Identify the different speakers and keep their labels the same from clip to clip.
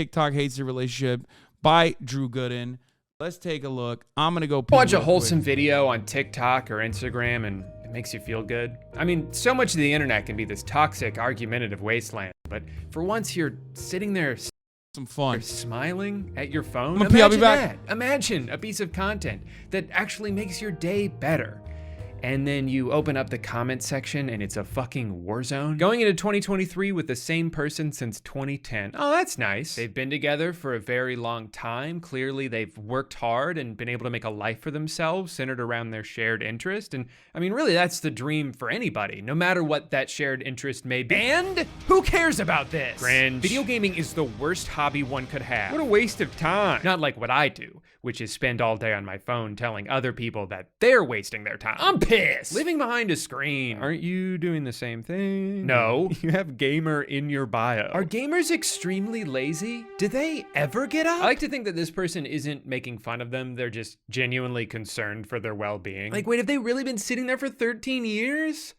Speaker 1: TikTok Hates the Relationship by Drew Gooden. Let's take a look. I'm going to go
Speaker 2: watch a wholesome video on TikTok or Instagram and it makes you feel good. I mean, so much of the internet can be this toxic, argumentative wasteland, but for once you're sitting there
Speaker 1: some fun.
Speaker 2: You're smiling at your phone.
Speaker 1: I'll be back.
Speaker 2: Imagine a piece of content that actually makes your day better. And then you open up the comment section and it's a fucking war zone. Going into 2023 with the same person since 2010. Oh, that's nice. They've been together for a very long time. Clearly they've worked hard and been able to make a life for themselves centered around their shared interest. And I mean, really, that's the dream for anybody, no matter what that shared interest may be. And who cares about this? Cringe. Video gaming is the worst hobby one could have. What a waste of time. Not like what I do, which is spend all day on my phone telling other people that they're wasting their time. I'm pissed. Living behind a screen. Aren't you doing the same thing? No. You have gamer in your bio. Are gamers extremely lazy? Do they ever get up? I like to think that this person isn't making fun of them. They're just genuinely concerned for their well-being. Like, wait, have they really been sitting there for 13 years?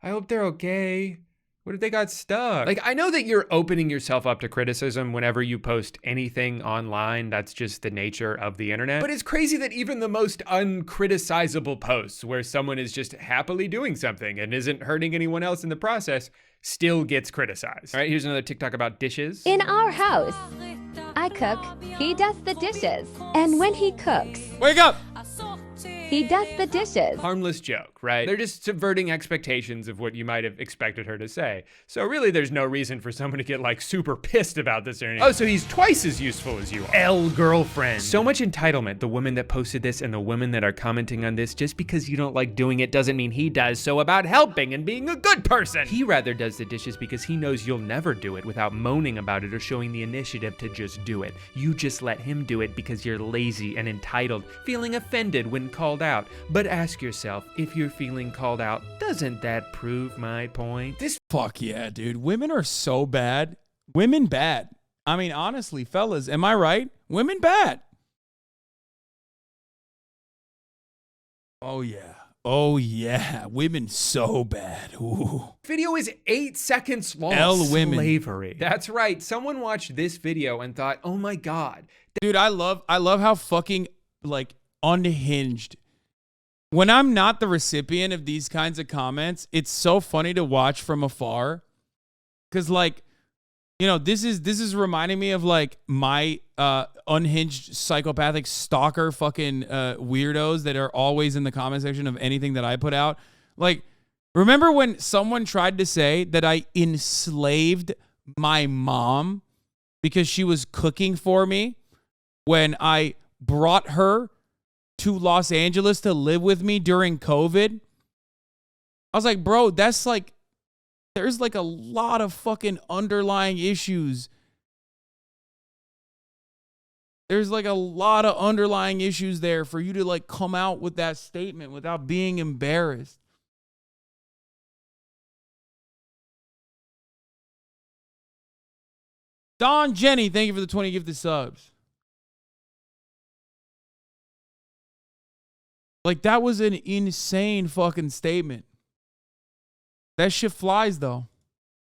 Speaker 2: I hope they're okay. What if they got stuck? Like, I know that you're opening yourself up to criticism whenever you post anything online. That's just the nature of the internet. But it's crazy that even the most uncriticizable posts where someone is just happily doing something and isn't hurting anyone else in the process still gets criticized. All right, here's another TikTok about dishes.
Speaker 3: In our house, I cook, he does the dishes. And when he cooks,
Speaker 1: wake up!
Speaker 3: He does the dishes.
Speaker 2: Harmless joke, right? They're just subverting expectations of what you might have expected her to say. So really there's no reason for someone to get like super pissed about this or anything. Oh, so he's twice as useful as you are. L-girlfriend. So much entitlement, the women that posted this and the women that are commenting on this. Just because you don't like doing it doesn't mean he does so about helping and being a good person. He rather does the dishes because he knows you'll never do it without moaning about it or showing the initiative to just do it. You just let him do it because you're lazy and entitled, feeling offended when called out. But ask yourself, if you're feeling called out, doesn't that prove my point?
Speaker 1: Fuck yeah, dude. Women are so bad. Women bad. I mean, honestly, fellas, am I right? Women bad. Oh yeah. Oh yeah. Women so bad. Ooh.
Speaker 2: Video is 8 seconds long.
Speaker 1: Women.
Speaker 2: Slavery. That's right. Someone watched this video and thought, oh my God.
Speaker 1: Dude, I love how fucking like unhinged. When I'm not the recipient of these kinds of comments, it's so funny to watch from afar. Cause like, you know, this is reminding me of like my unhinged psychopathic stalker fucking weirdos that are always in the comment section of anything that I put out. Like, remember when someone tried to say that I enslaved my mom because she was cooking for me when I brought her to Los Angeles to live with me during COVID? I was like, bro, that's like, there's like a lot of fucking underlying issues. There's like a lot of underlying issues there for you to like come out with that statement without being embarrassed. Don Jenny, thank you for the 20 gifted subs. Like, that was an insane fucking statement. That shit flies, though.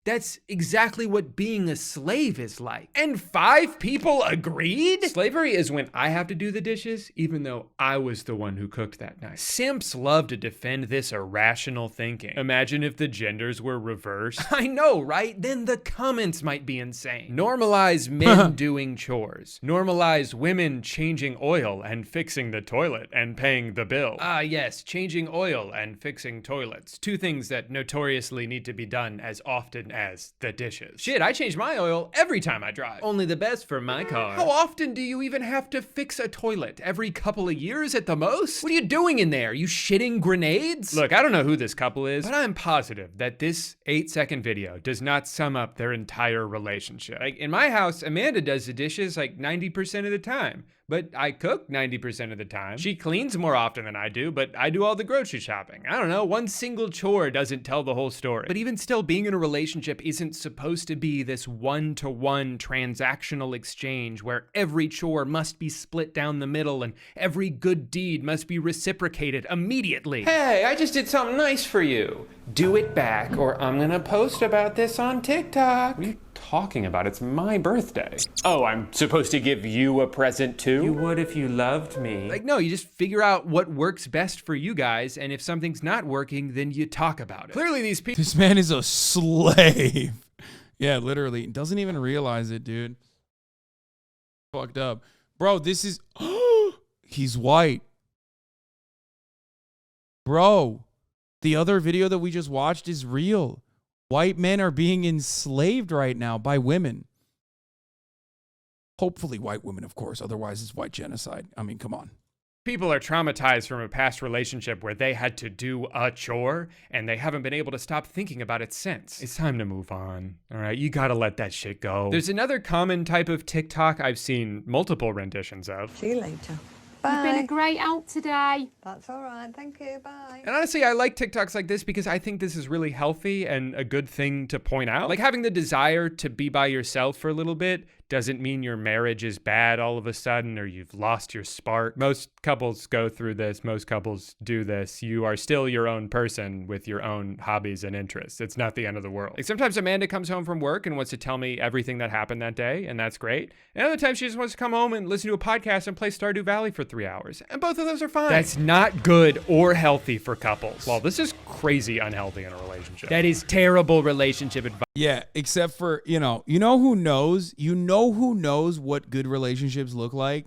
Speaker 2: That's exactly what being a slave is like. And 5 people agreed? Slavery is when I have to do the dishes, even though I was the one who cooked that night. Simps love to defend this irrational thinking. Imagine if the genders were reversed. I know, right? Then the comments might be insane. Normalize men doing chores. Normalize women changing oil and fixing the toilet and paying the bill. Ah, yes, changing oil and fixing toilets. 2 things that notoriously need to be done as often as the dishes. Shit, I change my oil every time I drive. Only the best for my car. How often do you even have to fix a toilet? Every couple of years at the most? What are you doing in there? You shitting grenades? Look, I don't know who this couple is, but I'm positive that this 8-second video does not sum up their entire relationship. Like, in my house, Amanda does the dishes like 90% of the time. But I cook 90% of the time. She cleans more often than I do, but I do all the grocery shopping. I don't know, one single chore doesn't tell the whole story. But even still, being in a relationship isn't supposed to be this one-to-one transactional exchange where every chore must be split down the middle and every good deed must be reciprocated immediately. Hey, I just did something nice for you. Do it back or I'm gonna post about this on TikTok. What are you
Speaker 4: talking about? It's my birthday. Oh, I'm supposed to give you a present too? You would if you loved me.
Speaker 2: Like, no, you just figure out what works best for you guys, and if something's not working, then you talk about it. Clearly these people—
Speaker 1: This man is a slave. Yeah, literally. Doesn't even realize it, dude. Fucked up. Bro, this is... He's white. Bro, the other video that we just watched is real. White men are being enslaved right now by women. Hopefully white women, of course. Otherwise, it's white genocide. I mean, come on.
Speaker 2: people are traumatized from a past relationship where they had to do a chore and they haven't been able to stop thinking about it since. It's time to move on. All right, you gotta let that shit go. There's another common type of TikTok I've seen multiple renditions of.
Speaker 5: See you later.
Speaker 6: You've been a great help today.
Speaker 5: That's all right. Thank you. Bye.
Speaker 2: And honestly, I like TikToks like this because I think this is really healthy and a good thing to point out. Like, having the desire to be by yourself for a little bit doesn't mean your marriage is bad all of a sudden or you've lost your spark. Most couples go through this. Most couples do this. You are still your own person with your own hobbies and interests. It's not the end of the world. Like, sometimes Amanda comes home from work and wants to tell me everything that happened that day, and that's great. And other times she just wants to come home and listen to a podcast and play Stardew Valley for 3 hours. And both of those are fine. That's not good or healthy for couples. Well, this is crazy unhealthy in a relationship. That is terrible relationship advice.
Speaker 1: Yeah, except for, you know who knows what good relationships look like?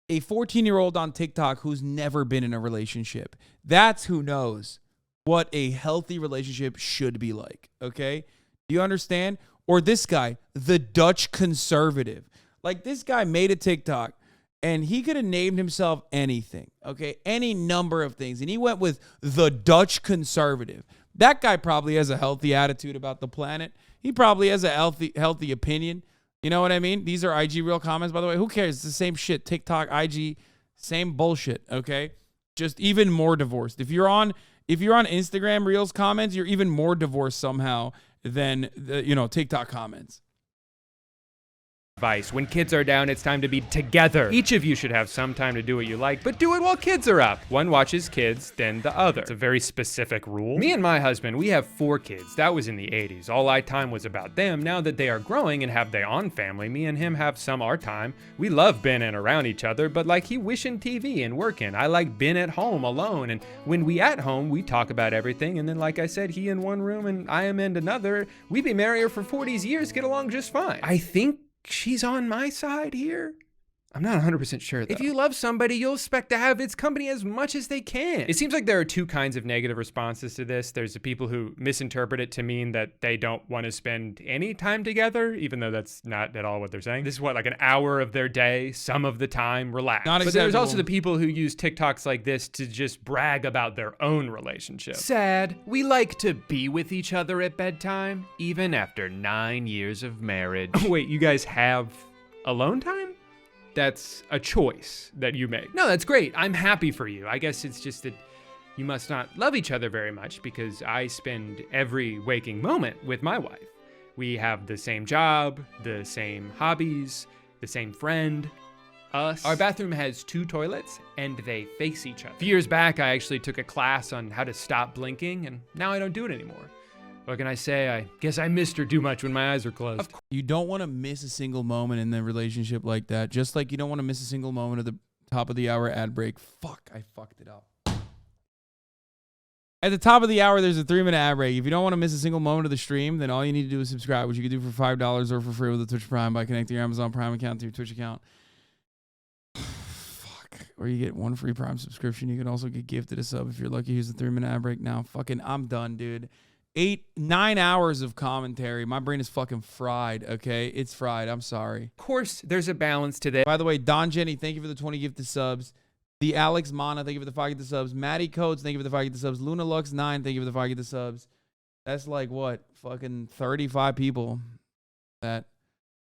Speaker 1: A 14-year-old on TikTok who's never been in a relationship. That's who knows what a healthy relationship should be like, okay? Do you understand? Or this guy, the Dutch conservative. Like, this guy made a TikTok and he could have named himself anything, okay? Any number of things. And he went with the Dutch conservative. That guy probably has a healthy attitude about the planet. He probably has a healthy opinion. You know what I mean? These are IG real comments, by the way. Who cares? It's the same shit. TikTok, IG, same bullshit, okay? Just even more divorced. If you're on Instagram Reels comments, you're even more divorced somehow than the, TikTok comments.
Speaker 2: Advice. When kids are down, it's time to be together. Each of you should have some time to do what you like, but do it while kids are up. One watches kids, then the other. It's a very specific rule. Me and my husband, we have 4 kids. That was in the 80s. All our time was about them. Now that they are growing and have their own family, me and him have some our time. We love being around each other, but like he wishing TV and working. I like being at home alone, and when we at home, we talk about everything, and then like I said, he in one room and I am in another. We be married for 40 years, get along just fine. I think she's on my side here. I'm not 100% sure, though. If you love somebody, you'll expect to have its company as much as they can. It seems like there are 2 kinds of negative responses to this. There's the people who misinterpret it to mean that they don't want to spend any time together, even though that's not at all what they're saying. This is like an hour of their day, some of the time, relax.
Speaker 1: Not
Speaker 2: but there's
Speaker 1: acceptable.
Speaker 2: also the people who use TikToks like this to just brag about their own relationship. Sad. We like to be with each other at bedtime, even after 9 years of marriage. Wait, you guys have alone time? That's a choice that you make. No, that's great. I'm happy for you. I guess it's just that you must not love each other very much because I spend every waking moment with my wife. We have the same job, the same hobbies, the same friend, us. Our bathroom has 2 toilets and they face each other. A few years back, I actually took a class on how to stop blinking and now I don't do it anymore. What can I say? I guess I missed her too much when my eyes are closed.
Speaker 1: You don't want to miss a single moment in the relationship like that. Just like you don't want to miss a single moment at the top of the hour ad break. Fuck, I fucked it up. At the top of the hour, there's a 3-minute ad break. If you don't want to miss a single moment of the stream, then all you need to do is subscribe, which you can do for $5 or for free with the Twitch Prime by connecting your Amazon Prime account to your Twitch account. Fuck. Or you get 1 free Prime subscription. You can also get gifted a sub if you're lucky. Here's the 3-minute ad break now. Fucking, I'm done, dude. 9 hours of commentary. My brain is fucking fried, okay? It's fried. I'm sorry.
Speaker 2: Of course, there's a balance to this.
Speaker 1: By the way, Don Jenny, thank you for the 20 gifted subs. The Alex Mana, thank you for the 5 gifted subs. Maddie Codes, thank you for the 5 gifted subs. Luna Lux 9, thank you for the 5 gifted subs. That's like what? Fucking 35 people that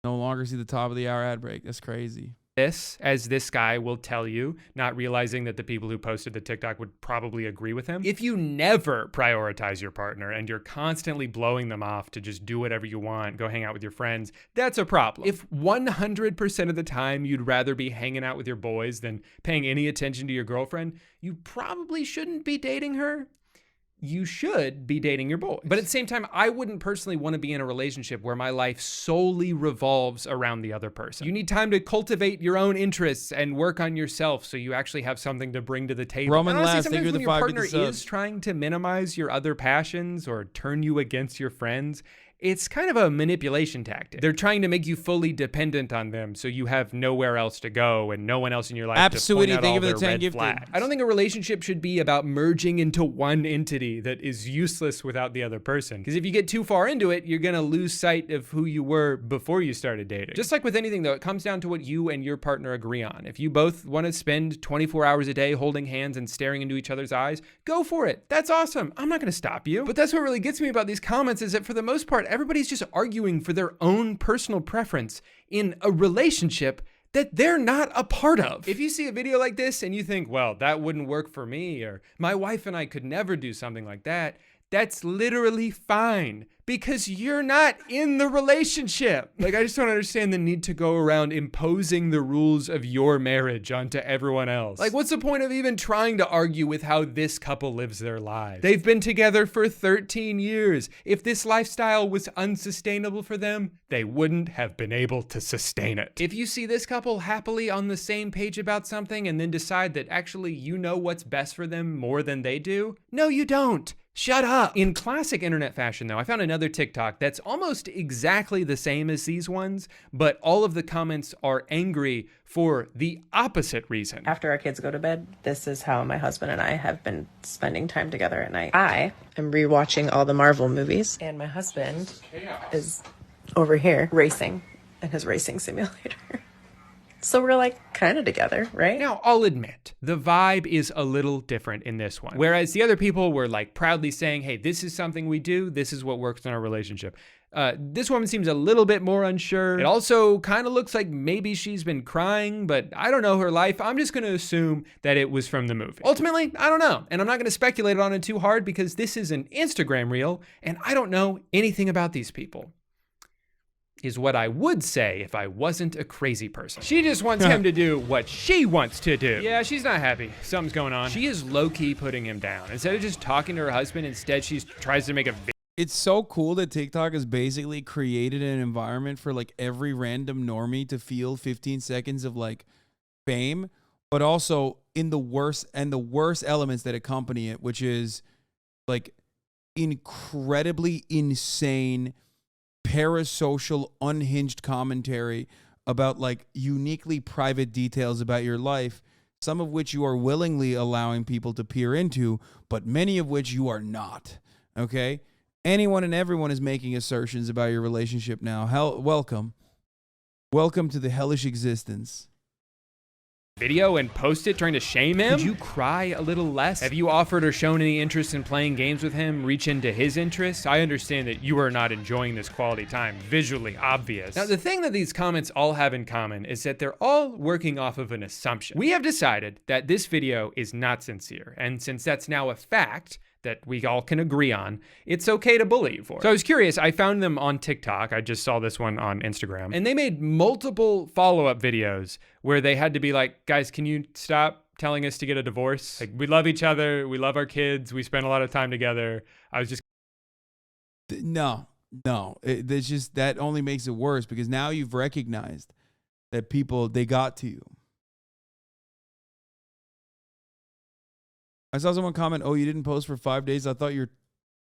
Speaker 1: no longer see the top of the hour ad break. That's crazy.
Speaker 2: This, as this guy will tell you, not realizing that the people who posted the TikTok would probably agree with him. If you never prioritize your partner and you're constantly blowing them off to just do whatever you want, go hang out with your friends, that's a problem. If 100% of the time you'd rather be hanging out with your boys than paying any attention to your girlfriend, you probably shouldn't be dating her. you should be dating your boys. But at the same time, I wouldn't personally want to be in a relationship where my life solely revolves around the other person. You need time to cultivate your own interests and work on yourself so you actually have something to bring to the table.
Speaker 1: Roman
Speaker 2: and honestly,
Speaker 1: laughs,
Speaker 2: sometimes
Speaker 1: figure
Speaker 2: when
Speaker 1: the
Speaker 2: your
Speaker 1: 5
Speaker 2: partner
Speaker 1: with the
Speaker 2: is
Speaker 1: subs.
Speaker 2: trying to minimize your other passions or turn you against your friends, it's kind of a manipulation tactic. They're trying to make you fully dependent on them so you have nowhere else to go and no one else in your life
Speaker 1: Absolutely,
Speaker 2: to point out
Speaker 1: thank you
Speaker 2: all
Speaker 1: for the
Speaker 2: their
Speaker 1: 10
Speaker 2: red
Speaker 1: gifted.
Speaker 2: flags. I don't think a relationship should be about merging into one entity that is useless without the other person. Because if you get too far into it, you're gonna lose sight of who you were before you started dating. Just like with anything though, it comes down to what you and your partner agree on. If you both want to spend 24 hours a day holding hands and staring into each other's eyes, go for it. That's awesome. I'm not gonna stop you. But that's what really gets me about these comments is that for the most part, everybody's just arguing for their own personal preference in a relationship that they're not a part of. If you see a video like this and you think, well, that wouldn't work for me, or my wife and I could never do something like that, that's literally fine because you're not in the relationship. Like, I just don't understand the need to go around imposing the rules of your marriage onto everyone else. Like, what's the point of even trying to argue with how this couple lives their lives? They've been together for 13 years. If this lifestyle was unsustainable for them, they wouldn't have been able to sustain it. If you see this couple happily on the same page about something and then decide that actually you know what's best for them more than they do, no, you don't. Shut up. In classic internet fashion, though, I found another TikTok that's almost exactly the same as these ones, but all of the comments are angry for the opposite reason.
Speaker 7: After our kids go to bed, this is how my husband and I have been spending time together at night. I am rewatching all the Marvel movies, and my husband is over here racing in his racing simulator. So we're like kind of together, right?
Speaker 2: Now, I'll admit, the vibe is a little different in this one. Whereas the other people were like proudly saying, hey, this is something we do. This is what works in our relationship. This woman seems a little bit more unsure. It also kind of looks like maybe she's been crying, but I don't know her life. I'm just going to assume that it was from the movie. Ultimately, I don't know. And I'm not going to speculate on it too hard because this is an Instagram reel and I don't know anything about these people. Is what I would say if I wasn't a crazy person. She just wants him to do what she wants to do. Yeah, she's not happy. Something's going on. She is low-key putting him down. Instead of just talking to her husband, instead she tries to make a video.
Speaker 1: It's so cool that TikTok has basically created an environment for like every random normie to feel 15 seconds of like fame, but also in the worst elements that accompany it, which is like incredibly insane parasocial, unhinged commentary about like uniquely private details about your life, some of which you are willingly allowing people to peer into, but many of which you are not. Okay? Anyone and everyone is making assertions about your relationship now. Welcome to the hellish existence.
Speaker 2: Video and post it trying to shame him? Could you cry a little less? Have you offered or shown any interest in playing games with him? Reach into his interests? I understand that you are not enjoying this quality time. Visually obvious. Now, the thing that these comments all have in common is that they're all working off of an assumption. We have decided that this video is not sincere. And since that's now a fact that we all can agree on, it's okay to bully you for it. So I was curious, I found them on TikTok. I just saw this one on Instagram. And they made multiple follow-up videos where they had to be like, guys, can you stop telling us to get a divorce? Like, we love each other. We love our kids. We spend a lot of time together. I was just...
Speaker 1: No. It's just, that only makes it worse because now you've recognized that people, they got to you. I saw someone comment, oh, you didn't post for 5 days. I thought your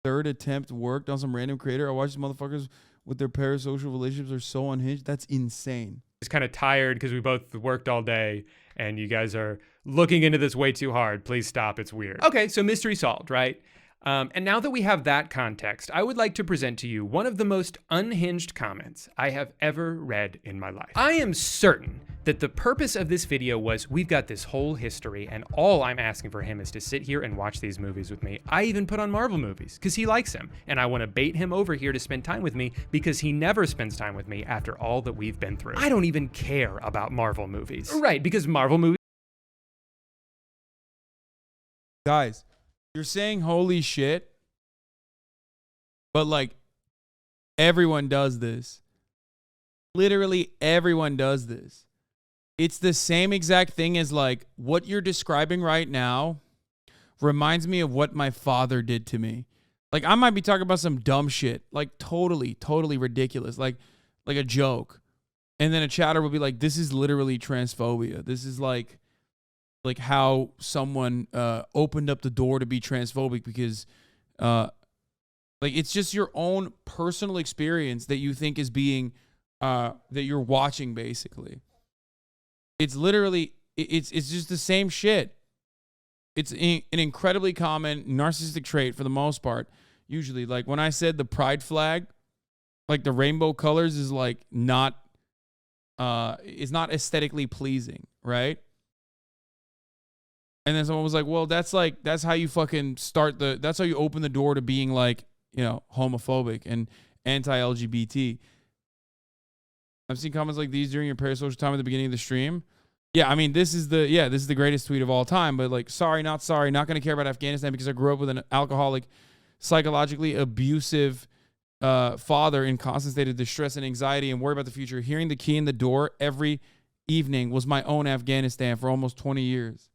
Speaker 1: third attempt worked on some random creator. I watched these motherfuckers with their parasocial relationships are so unhinged. That's insane.
Speaker 2: Just kind of tired because we both worked all day and you guys are looking into this way too hard. Please stop. It's weird. Okay, so mystery solved, right? And now that we have that context, I would like to present to you one of the most unhinged comments I have ever read in my life. I am certain that the purpose of this video was, we've got this whole history and all I'm asking for him is to sit here and watch these movies with me. I even put on Marvel movies because he likes them and I want to bait him over here to spend time with me because he never spends time with me after all that we've been through. I don't even care about Marvel movies. Right, because Marvel movies...
Speaker 1: Guys, you're saying holy shit, but like everyone does this. Literally everyone does this. It's the same exact thing as like what you're describing right now reminds me of what my father did to me. Like, I might be talking about some dumb shit, like totally ridiculous, like a joke. And then a chatter will be like, this is literally transphobia. This is like how someone opened up the door to be transphobic because like it's just your own personal experience that you think is being that you're watching basically. It's literally it's just the same shit. It's an incredibly common narcissistic trait for the most part. Usually, like when I said the pride flag, like the rainbow colors is like not aesthetically pleasing, right? And then someone was like, well, that's how you fucking that's how you open the door to being like, you know, homophobic and anti-LGBT. I've seen comments like these during your parasocial time at the beginning of the stream. Yeah, I mean, this is the greatest tweet of all time, but like, sorry, not going to care about Afghanistan because I grew up with an alcoholic, psychologically abusive father in constant state of distress and anxiety and worry about the future. Hearing the key in the door every evening was my own Afghanistan for almost 20 years.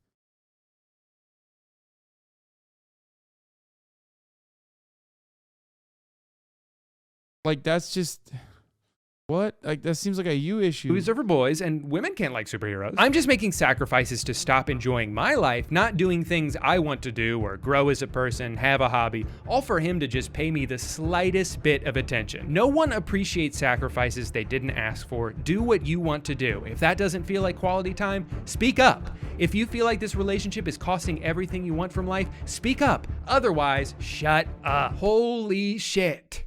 Speaker 1: Like, that's just... What? Like, that seems like a you issue.
Speaker 2: Movies are for boys, and women can't like superheroes. I'm just making sacrifices to stop enjoying my life, not doing things I want to do or grow as a person, have a hobby, all for him to just pay me the slightest bit of attention. No one appreciates sacrifices they didn't ask for. Do what you want to do. If that doesn't feel like quality time, speak up. If you feel like this relationship is costing everything you want from life, speak up. Otherwise, shut up. Holy shit.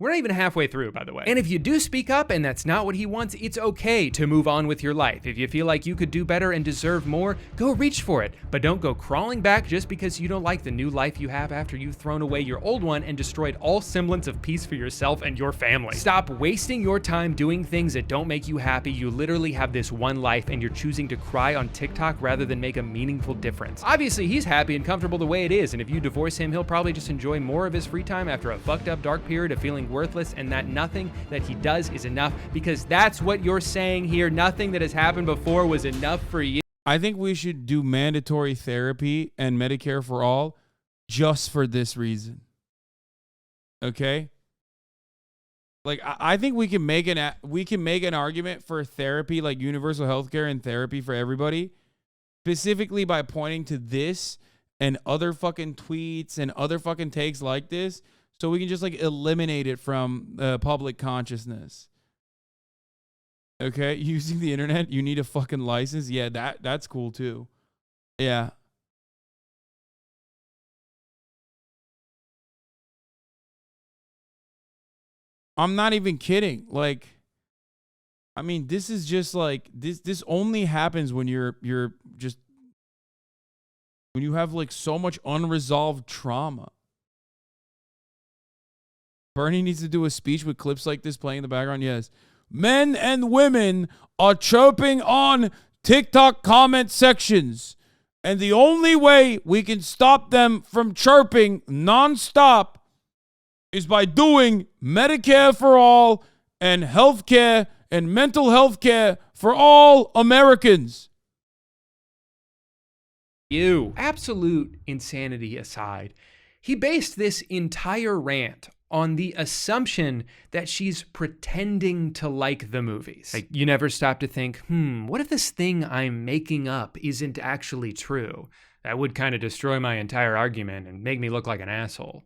Speaker 2: We're not even halfway through, by the way. And if you do speak up and that's not what he wants, it's okay to move on with your life. If you feel like you could do better and deserve more, go reach for it. But don't go crawling back just because you don't like the new life you have after you've thrown away your old one and destroyed all semblance of peace for yourself and your family. Stop wasting your time doing things that don't make you happy. You literally have this one life and you're choosing to cry on TikTok rather than make a meaningful difference. Obviously, he's happy and comfortable the way it is, and if you divorce him, he'll probably just enjoy more of his free time after a fucked up dark period of feeling worthless and that nothing that he does is enough, because that's what you're saying here. Nothing that has happened before was enough for you.
Speaker 1: I think we should do mandatory therapy and Medicare for all just for this reason. Okay? Like, I think we can make an argument for therapy, like universal healthcare and therapy for everybody, specifically by pointing to this and other fucking tweets and other fucking takes like this. So we can just like eliminate it from public consciousness. Okay, using the internet, you need a fucking license. Yeah, that's cool too. Yeah. I'm not even kidding. Like, I mean, this is just like this only happens when you're just when you have like so much unresolved trauma. Bernie needs to do a speech with clips like this playing in the background. Yes. Men and women are chirping on TikTok comment sections. And the only way we can stop them from chirping nonstop is by doing Medicare for all and healthcare and mental health care for all Americans.
Speaker 2: Absolute insanity aside, he based this entire rant on the assumption that she's pretending to like the movies. Like, you never stop to think, what if this thing I'm making up isn't actually true? That would kind of destroy my entire argument and make me look like an asshole.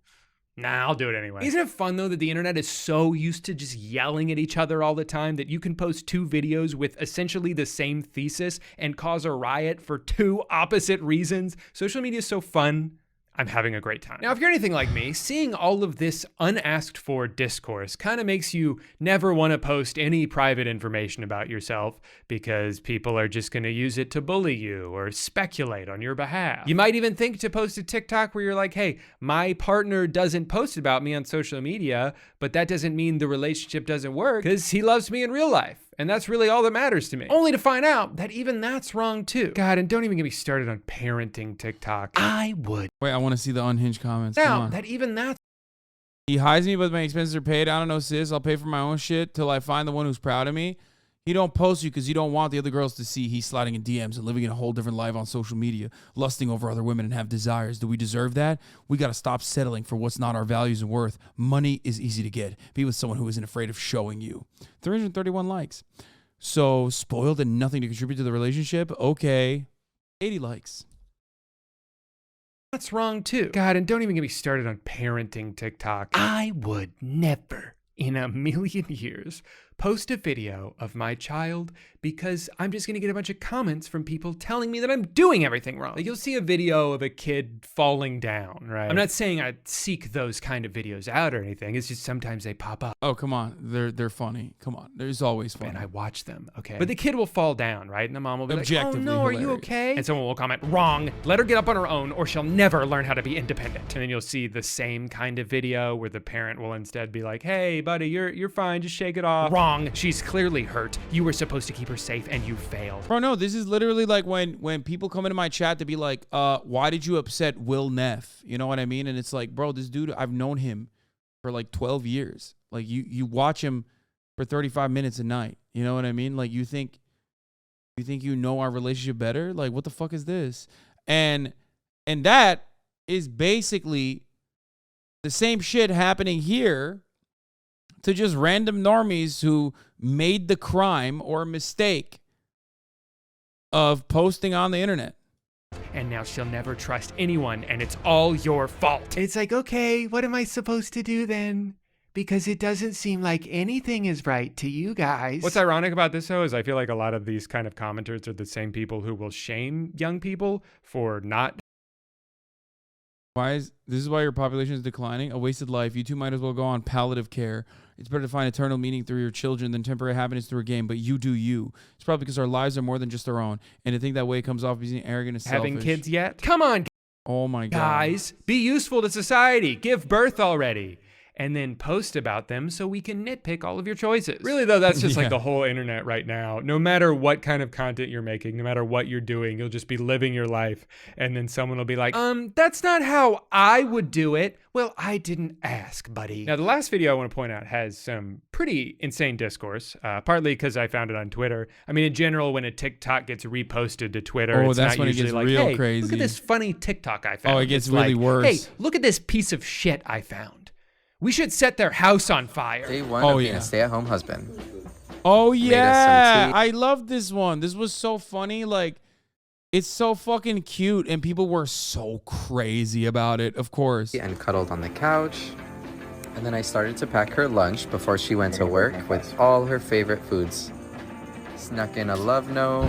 Speaker 2: Nah, I'll do it anyway. Isn't it fun, though, that the internet is so used to just yelling at each other all the time that you can post two videos with essentially the same thesis and cause a riot for two opposite reasons? Social media is so fun. I'm having a great time. Now, if you're anything like me, seeing all of this unasked for discourse kind of makes you never want to post any private information about yourself because people are just going to use it to bully you or speculate on your behalf. You might even think to post a TikTok where you're like, hey, my partner doesn't post about me on social media, but that doesn't mean the relationship doesn't work because he loves me in real life. And that's really all that matters to me. Only to find out that even that's wrong too. God, and don't even get me started on parenting TikTok. I would.
Speaker 1: Wait, I want to see the unhinged comments.
Speaker 2: Now, that even that's...
Speaker 1: He hides me, but my expenses are paid. I don't know, sis. I'll pay for my own shit till I find the one who's proud of me. He don't post you because you don't want the other girls to see he's sliding in DMs and living in a whole different life on social media, lusting over other women and have desires. Do we deserve that? We got to stop settling for what's not our values and worth. Money is easy to get. Be with someone who isn't afraid of showing you. 331 likes. So spoiled and nothing to contribute to the relationship? Okay. 80 likes.
Speaker 2: That's wrong too. God, and don't even get me started on parenting TikTok. I would never in a million years post a video of my child because I'm just gonna get a bunch of comments from people telling me that I'm doing everything wrong. Like you'll see a video of a kid falling down, right? I'm not saying I seek those kind of videos out or anything. It's just sometimes they pop up.
Speaker 1: Oh, come on. They're funny. Come on. There's always fun.
Speaker 2: And I watch them, okay? But the kid will fall down, right? And the mom will be like, oh
Speaker 1: Objectively
Speaker 2: no, are you
Speaker 1: hilarious.
Speaker 2: okay? And someone will comment, wrong. Let her get up on her own or she'll never learn how to be independent. And then you'll see the same kind of video where the parent will instead be like, hey buddy, you're fine, just shake it off. Wrong. She's clearly hurt. You were supposed to keep her safe and you failed.
Speaker 1: Bro, no, this is literally like when people come into my chat to be like, why did you upset Will Neff? You know what I mean? And it's like, bro, this dude, I've known him for like 12 years. Like you watch him for 35 minutes a night. You know what I mean? Like you think you know our relationship better? Like what the fuck is this? And that is basically the same shit happening here to just random normies who made the crime or mistake of posting on the internet.
Speaker 2: And now she'll never trust anyone and it's all your fault. It's like, okay, what am I supposed to do then? Because it doesn't seem like anything is right to you guys. What's ironic about this though is I feel like a lot of these kind of commenters are the same people who will shame young people for not.
Speaker 1: This is why your population is declining. A wasted life. You two might as well go on palliative care. It's better to find eternal meaning through your children than temporary happiness through a game, but you do you. It's probably because our lives are more than just our own. And to think that way comes off as being arrogant and selfish.
Speaker 2: Having kids yet? Come on,
Speaker 1: oh my God.
Speaker 2: guys. Be useful to society. Give birth already. And then post about them so we can nitpick all of your choices. Really though, that's just like the whole internet right now. No matter what kind of content you're making, no matter what you're doing, you'll just be living your life. And then someone will be like, that's not how I would do it. Well, I didn't ask, buddy. Now, the last video I want to point out has some pretty insane discourse, partly because I found it on Twitter. I mean, in general, when a TikTok gets reposted to Twitter, it's
Speaker 1: that's
Speaker 2: not
Speaker 1: when it
Speaker 2: usually
Speaker 1: gets
Speaker 2: like,
Speaker 1: real
Speaker 2: hey,
Speaker 1: crazy.
Speaker 2: look at this funny TikTok I found.
Speaker 1: Oh, it gets
Speaker 2: It's
Speaker 1: really
Speaker 2: like,
Speaker 1: worse.
Speaker 2: hey, look at this piece of shit I found. We should set their house on fire.
Speaker 8: Day one of being a stay-at-home husband.
Speaker 1: Oh
Speaker 8: Made us
Speaker 1: yeah,
Speaker 8: some tea.
Speaker 1: I love this one. This was so funny. Like, it's so fucking cute, and people were so crazy about it. Of course.
Speaker 8: And cuddled on the couch. And then I started to pack her lunch before she went to work with all her favorite foods. Snuck in a love note,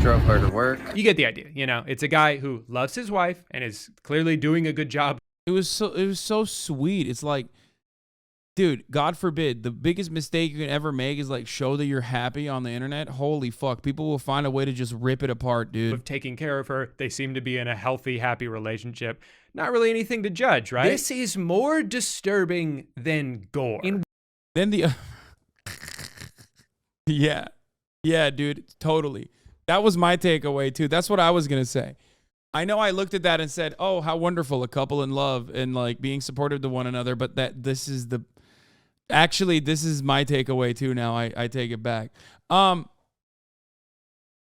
Speaker 8: drove her to work.
Speaker 2: You get the idea, you know. It's a guy who loves his wife and is clearly doing a good job.
Speaker 1: It was so sweet. It's like, dude, God forbid, the biggest mistake you can ever make is like show that you're happy on the internet. Holy fuck. People will find a way to just rip it apart, dude.
Speaker 2: Of taking care of her. They seem to be in a healthy, happy relationship. Not really anything to judge, right? This is more disturbing than gore.
Speaker 1: Then the Yeah, dude, totally. That was my takeaway too. That's what I was going to say. I know I looked at that and said, "Oh, how wonderful, a couple in love and like being supportive to one another." But this is my takeaway too. Now I take it back.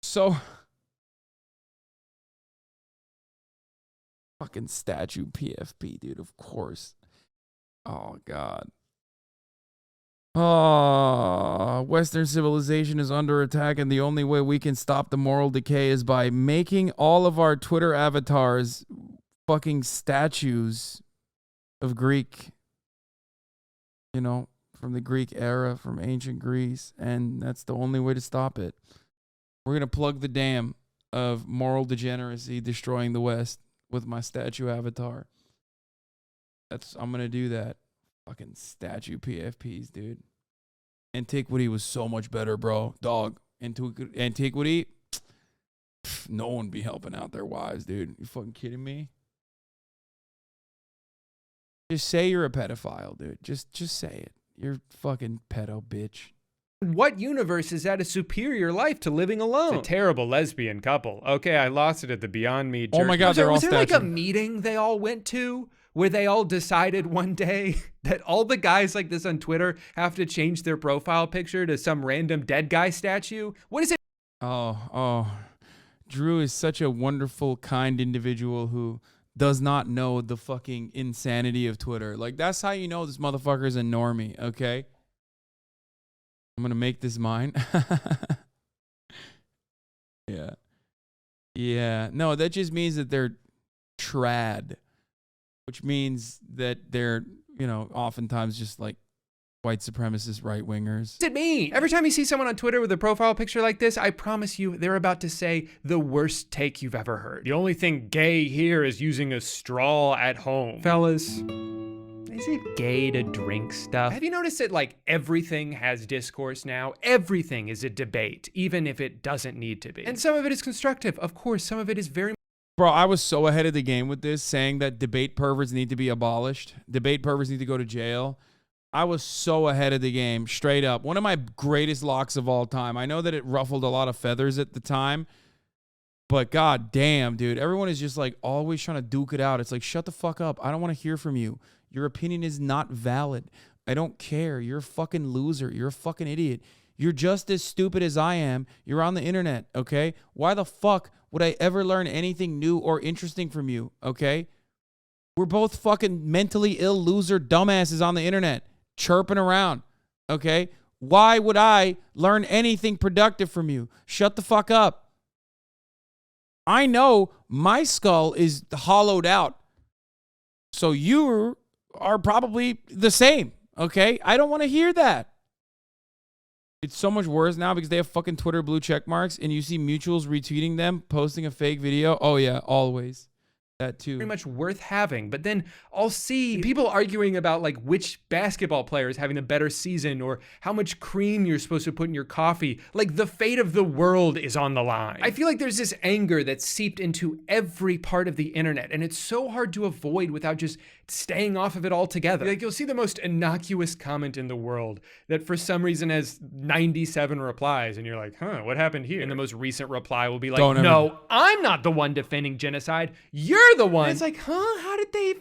Speaker 1: So fucking statue PFP, dude. Of course. Oh God. Oh, Western civilization is under attack, and the only way we can stop the moral decay is by making all of our Twitter avatars fucking statues of Greek, you know, from the Greek era, from ancient Greece, and that's the only way to stop it. We're going to plug the dam of moral degeneracy destroying the West with my statue avatar. I'm going to do that. Fucking statue PFPs, dude. Antiquity was so much better, bro. Dog. Antiquity, no one be helping out their wives, dude. You fucking kidding me? Just say you're a pedophile, dude. Just say it. You're fucking pedo, bitch.
Speaker 2: What universe is that a superior life to living alone? It's a terrible lesbian couple. Okay, I lost it at the Beyond Meat.
Speaker 1: Oh my God, they're all
Speaker 2: was there like a
Speaker 1: statue.
Speaker 2: meeting they all went to where they all decided one day that all the guys like this on Twitter have to change their profile picture to some random dead guy statue? What is it?
Speaker 1: Oh, Drew is such a wonderful, kind individual who does not know the fucking insanity of Twitter. Like, that's how you know this motherfucker is a normie, okay? I'm gonna make this mine. Yeah. No, that just means that they're trad, which means that they're, oftentimes just like white supremacist right-wingers.
Speaker 2: What's it mean? Every time you see someone on Twitter with a profile picture like this, I promise you they're about to say the worst take you've ever heard. The only thing gay here is using a straw at home. Fellas, is it gay to drink stuff? Have you noticed that like everything has discourse now? Everything is a debate, even if it doesn't need to be. And some of it is constructive. Of course, some of it is very...
Speaker 1: Bro, I was so ahead of the game with this, saying that debate perverts need to be abolished. Debate perverts need to go to jail. I was so ahead of the game, straight up. One of my greatest locks of all time. I know that it ruffled a lot of feathers at the time, but god damn, dude. Everyone is just like always trying to duke it out. It's like, shut the fuck up. I don't want to hear from you. Your opinion is not valid. I don't care. You're a fucking loser. You're a fucking idiot. You're just as stupid as I am. You're on the internet, okay? Why the fuck would I ever learn anything new or interesting from you, okay? We're both fucking mentally ill loser dumbasses on the internet, chirping around, okay? Why would I learn anything productive from you? Shut the fuck up. I know my skull is hollowed out, so you are probably the same, okay? I don't want to hear that. It's so much worse now because they have fucking Twitter blue check marks and you see mutuals retweeting them, posting a fake video. Oh yeah, always. That too.
Speaker 2: Very much worth having, but then I'll see people arguing about like which basketball player is having a better season or how much cream you're supposed to put in your coffee. Like the fate of the world is on the line. I feel like there's this anger that's seeped into every part of the internet, and it's so hard to avoid without just staying off of it altogether. Like you'll see the most innocuous comment in the world that for some reason has 97 replies, and you're like, huh, what happened here? And the most recent reply will be like, no, I'm not the one defending genocide. You're the one. And it's like, huh? How did they,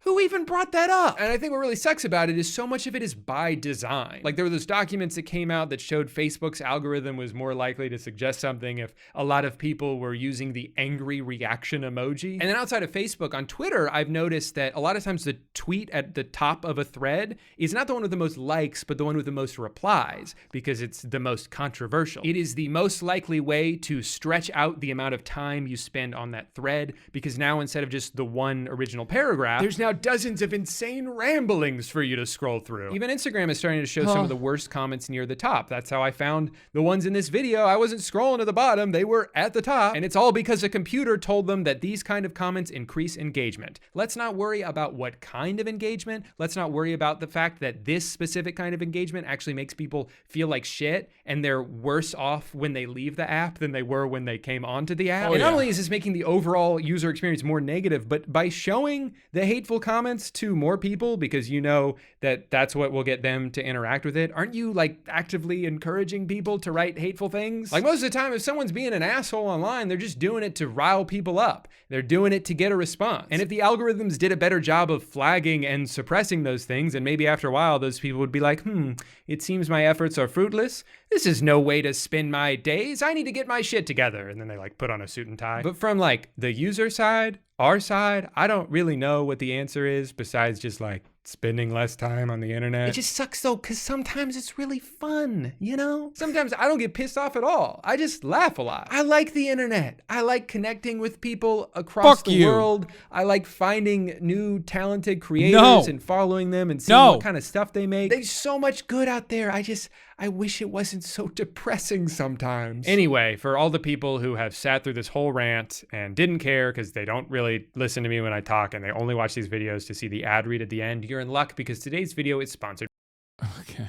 Speaker 2: who even brought that up? And I think what really sucks about it is so much of it is by design. Like there were those documents that came out that showed Facebook's algorithm was more likely to suggest something if a lot of people were using the angry reaction emoji. And then outside of Facebook, on Twitter, I've noticed that a lot of times the tweet at the top of a thread is not the one with the most likes, but the one with the most replies because it's the most controversial. It is the most likely way to stretch out the amount of time you spend on that thread because now instead of just the one original paragraph, there's now dozens of insane ramblings for you to scroll through. Even Instagram is starting to show some of the worst comments near the top. That's how I found the ones in this video. I wasn't scrolling to the bottom, they were at the top. And it's all because a computer told them that these kind of comments increase engagement. Let's not worry about what kind of engagement. Let's not worry about the fact that this specific kind of engagement actually makes people feel like shit and they're worse off when they leave the app than they were when they came onto the app. And not only is this making the overall user experience more negative, but by showing the hateful comments to more people because you know that that's what will get them to interact with it, aren't you like actively encouraging people to write hateful things? Like most of the time, if someone's being an asshole online, they're just doing it to rile people up. They're doing it to get a response. And if the algorithms did a better job of flagging and suppressing those things, and maybe after a while, those people would be like, it seems my efforts are fruitless. This is no way to spend my days. I need to get my shit together. And then they like put on a suit and tie. But from like the user side, our side, I don't really know what the answer is besides just like spending less time on the internet. It just sucks though, because sometimes it's really fun, you know? Sometimes I don't get pissed off at all. I just laugh a lot. I like the internet. I like connecting with people across the world. I like finding new talented creators and following them and seeing what kind of stuff they make. There's so much good out there. I wish it wasn't so depressing sometimes. Anyway, for all the people who have sat through this whole rant and didn't care because they don't really listen to me when I talk and they only watch these videos to see the ad read at the end, you're in luck because today's video is sponsored.
Speaker 1: Okay.